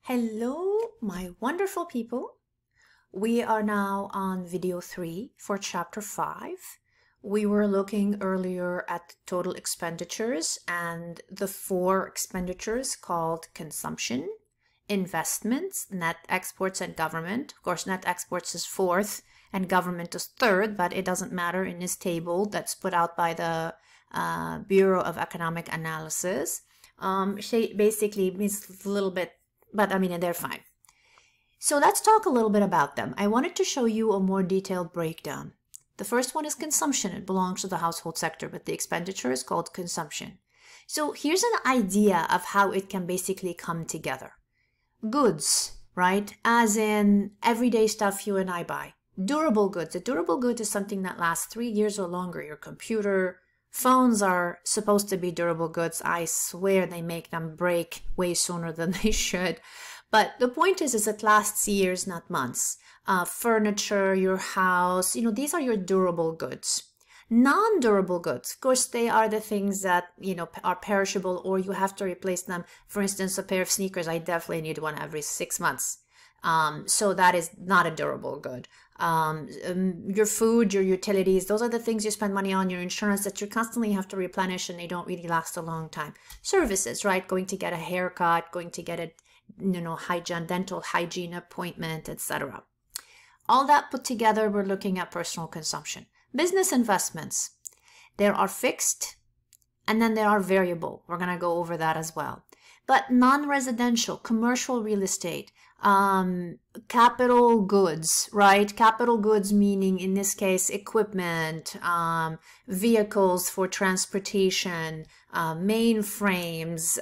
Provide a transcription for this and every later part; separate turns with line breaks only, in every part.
Hello, my wonderful people. We are now on video 3 for chapter 5. We were looking earlier at total expenditures and the 4 expenditures called consumption, investments, net exports, and government. Of course, net exports is 4th and government is 3rd, but it doesn't matter in this table that's put out by the Bureau of Economic Analysis. Basically means a little bit, but I mean, they're fine. So let's talk a little bit about them. I wanted to show you a more detailed breakdown. The first one is consumption. It belongs to the household sector, but the expenditure is called consumption. So here's an idea of how it can basically come together. Goods, right? As in everyday stuff you and I buy. Durable goods. A durable good is something that lasts 3 years or longer. Your computer, phones are supposed to be durable goods. I swear they make them break way sooner than they should. But the point is it lasts years, not months. Furniture, your house, these are your durable goods. Non-durable goods, of course, they are the things that, are perishable or you have to replace them. For instance, a pair of sneakers, I definitely need one every 6 months. So that is not a durable good. Your food, your utilities, those are the things you spend money on, your insurance that you constantly have to replenish and they don't really last a long time. Services, right? Going to get a haircut, going to get a, dental hygiene appointment, etc. All that put together, we're looking at personal consumption. Business investments, there are fixed and then there are variable. We're going to go over that as well. But non-residential, commercial real estate, capital goods, right? Capital goods meaning, in this case, equipment, vehicles for transportation, mainframes,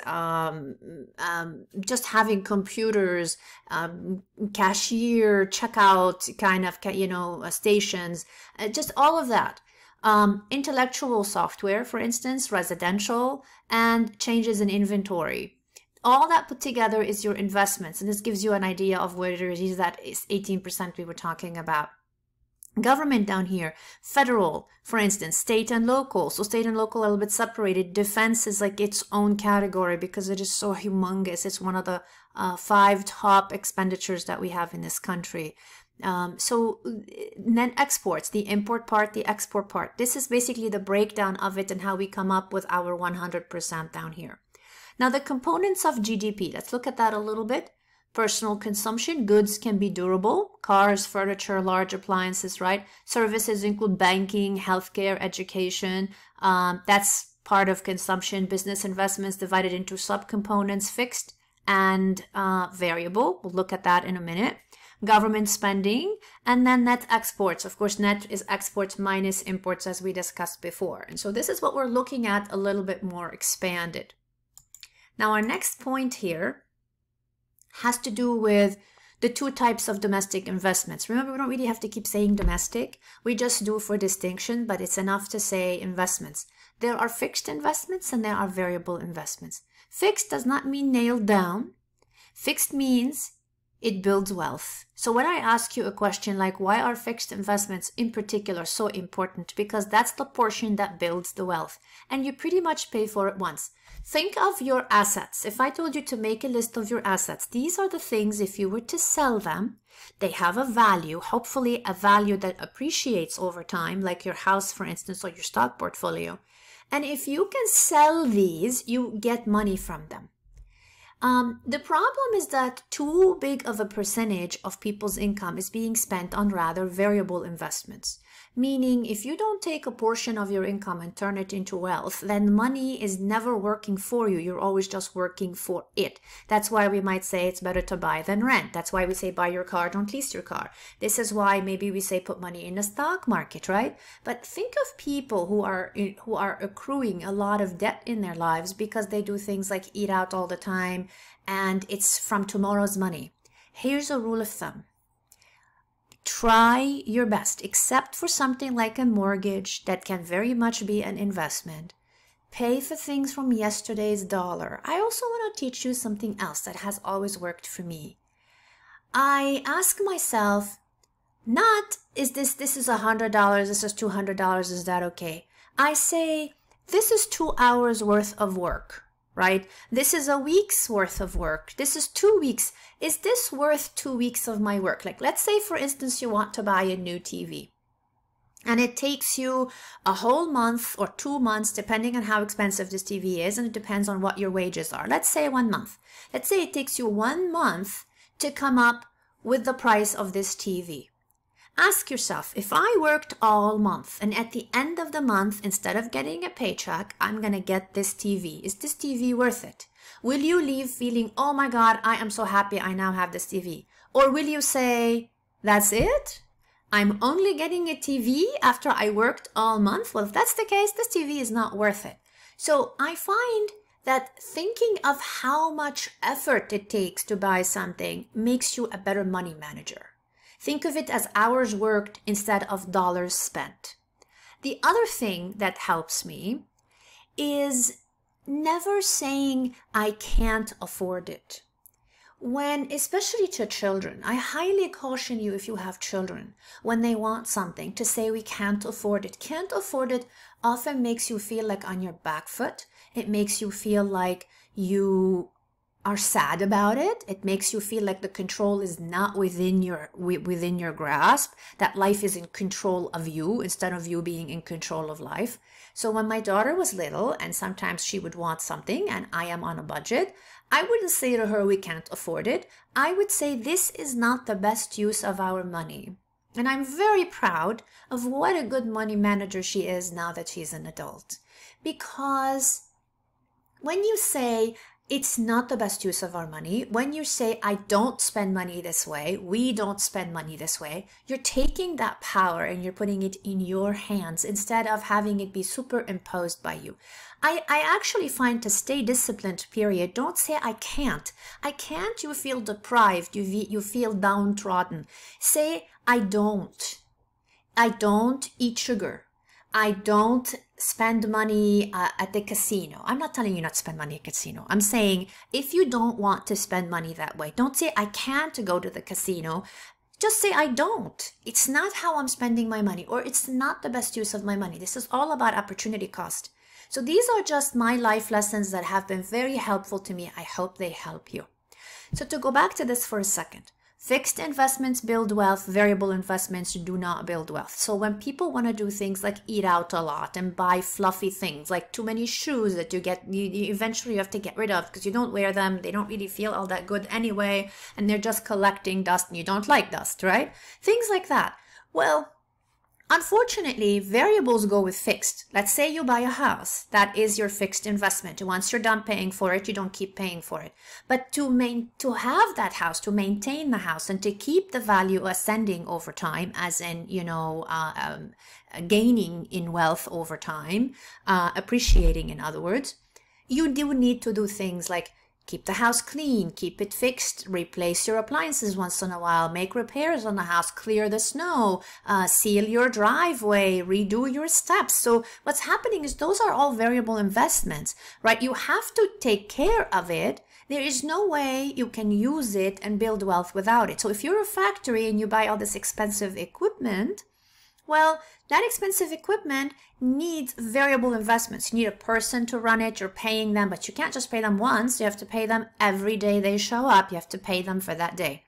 just having computers, cashier, checkout kind of, stations, just all of that. Intellectual software, for instance, residential, and changes in inventory. All that put together is your investments, and this gives you an idea of where there is that 18% we were talking about. Government down here, federal, for instance, state and local. So state and local are a little bit separated. Defense is like its own category because it is so humongous. It's one of the 5 top expenditures that we have in this country. So net exports, the import part, the export part. This is basically the breakdown of it and how we come up with our 100% down here. Now the components of GDP, let's look at that a little bit. Personal consumption, goods can be durable, cars, furniture, large appliances, right? Services include banking, healthcare, education. That's part of consumption. Business investments divided into subcomponents, fixed and variable. We'll look at that in a minute. Government spending, and then net exports. Of course, net is exports minus imports as we discussed before. And so this is what we're looking at a little bit more expanded. Now our next point here has to do with the 2 types of domestic investments. Remember, we don't really have to keep saying domestic. We just do for distinction, but it's enough to say investments. There are fixed investments and there are variable investments. Fixed does not mean nailed down. Fixed means it builds wealth. So when I ask you a question like, why are fixed investments in particular so important? Because that's the portion that builds the wealth. And you pretty much pay for it once. Think of your assets. If I told you to make a list of your assets, these are the things, if you were to sell them, they have a value, hopefully a value that appreciates over time, like your house, for instance, or your stock portfolio. And if you can sell these, you get money from them. The problem is that too big of a percentage of people's income is being spent on rather variable investments. Meaning, if you don't take a portion of your income and turn it into wealth, then money is never working for you. You're always just working for it. That's why we might say it's better to buy than rent. That's why we say buy your car, don't lease your car. This is why maybe we say put money in the stock market, right? But think of people who are accruing a lot of debt in their lives because they do things like eat out all the time and it's from tomorrow's money. Here's a rule of thumb. Try your best, except for something like a mortgage that can very much be an investment. Pay for things from yesterday's dollar. I also want to teach you something else that has always worked for me. I ask myself, not is this is $100, this is $200, is that okay? I say, this is 2 hours worth of work. right? This is a week's worth of work. This is 2 weeks. Is this worth 2 weeks of my work? Like, let's say, for instance, you want to buy a new TV. And it takes you a whole month or 2 months, depending on how expensive this TV is, and it depends on what your wages are. Let's say 1 month. Let's say it takes you 1 month to come up with the price of this TV. Ask yourself, if I worked all month and at the end of the month, instead of getting a paycheck, I'm going to get this TV. Is this TV worth it? Will you leave feeling, oh my God, I am so happy I now have this TV? Or will you say, that's it? I'm only getting a TV after I worked all month? Well, if that's the case, this TV is not worth it. So I find that thinking of how much effort it takes to buy something makes you a better money manager. Think of it as hours worked instead of dollars spent. The other thing that helps me is never saying I can't afford it. When, especially to children, I highly caution you, if you have children, when they want something, to say we can't afford it. Can't afford it often makes you feel like on your back foot. It makes you feel like you are sad about it. It makes you feel like the control is not within your grasp, that life is in control of you instead of you being in control of life. So when my daughter was little and sometimes she would want something and I am on a budget, I wouldn't say to her, we can't afford it. I would say, this is not the best use of our money. And I'm very proud of what a good money manager she is now that she's an adult. Because when you say, it's not the best use of our money, when you say, I don't spend money this way, we don't spend money this way, you're taking that power and you're putting it in your hands instead of having it be superimposed by you. I actually find, to stay disciplined, period, don't say I can't. I can't, you feel deprived, you feel downtrodden. Say, I don't. I don't eat sugar. I don't spend money at the casino. I'm not telling you not to spend money at casino. I'm saying, if you don't want to spend money that way, don't say I can't go to the casino. Just say I don't. It's not how I'm spending my money, or it's not the best use of my money. This is all about opportunity cost. So these are just my life lessons that have been very helpful to me. I hope they help you. So to go back to this for a second, fixed investments build wealth, variable investments do not build wealth. So when people want to do things like eat out a lot and buy fluffy things, like too many shoes that you eventually have to get rid of because you don't wear them, they don't really feel all that good anyway, and they're just collecting dust and you don't like dust, right? Things like that. Well, unfortunately, variables go with fixed. Let's say you buy a house. That is your fixed investment. Once you're done paying for it, you don't keep paying for it. But to have that house, to maintain the house, and to keep the value ascending over time, as in, gaining in wealth over time, appreciating in other words, you do need to do things like keep the house clean, keep it fixed, replace your appliances once in a while, make repairs on the house, clear the snow, seal your driveway, redo your steps. So what's happening is those are all variable investments, right? You have to take care of it. There is no way you can use it and build wealth without it. So if you're a factory and you buy all this expensive equipment, well, that expensive equipment needs variable investments. You need a person to run it, you're paying them, but you can't just pay them once. You have to pay them every day they show up. You have to pay them for that day.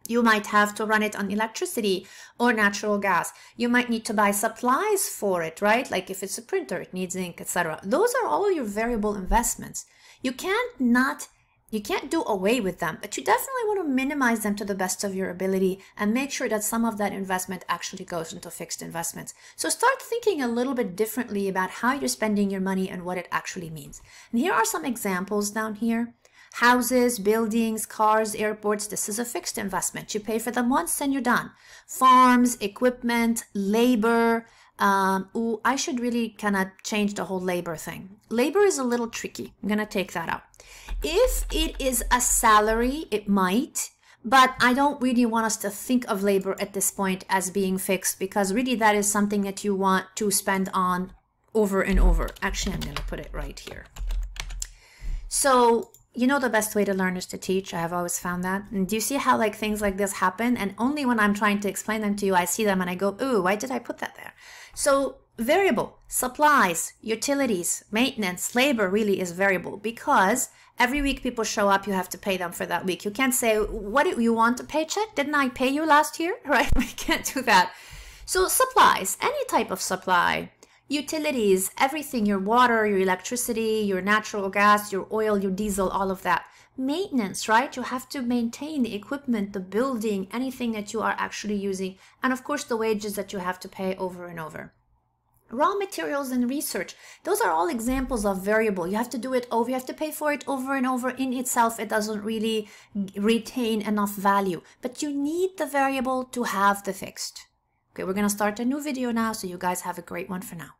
You might have to run it on electricity or natural gas. You might need to buy supplies for it, right? Like if it's a printer, it needs ink, etc. Those are all your variable investments. You can't do away with them, but you definitely want to minimize them to the best of your ability and make sure that some of that investment actually goes into fixed investments. So start thinking a little bit differently about how you're spending your money and what it actually means. And here are some examples down here. Houses, buildings, cars, airports, this is a fixed investment. You pay for them once and you're done. Farms, equipment, labor. I should really kind of change the whole labor thing. Labor is a little tricky. I'm going to take that out. If it is a salary, it might, but I don't really want us to think of labor at this point as being fixed, because really that is something that you want to spend on over and over. Actually, I'm going to put it right here. So, you know, the best way to learn is to teach. I have always found that. And do you see how like things like this happen? And only when I'm trying to explain them to you, I see them and I go, ooh, why did I put that there? So variable. Supplies, utilities, maintenance, labor really is variable because every week people show up, you have to pay them for that week. You can't say, what do you want, a paycheck? Didn't I pay you last year? Right? We can't do that. So supplies, any type of supply, utilities, everything, your water, your electricity, your natural gas, your oil, your diesel, all of that. Maintenance, right? You have to maintain the equipment, the building, anything that you are actually using. And of course, the wages that you have to pay over and over. Raw materials and research, those are all examples of variable. You have to do it over, you have to pay for it over and over. In itself, it doesn't really retain enough value, but you need the variable to have the fixed. Okay, we're going to start a new video now, so you guys have a great one for now.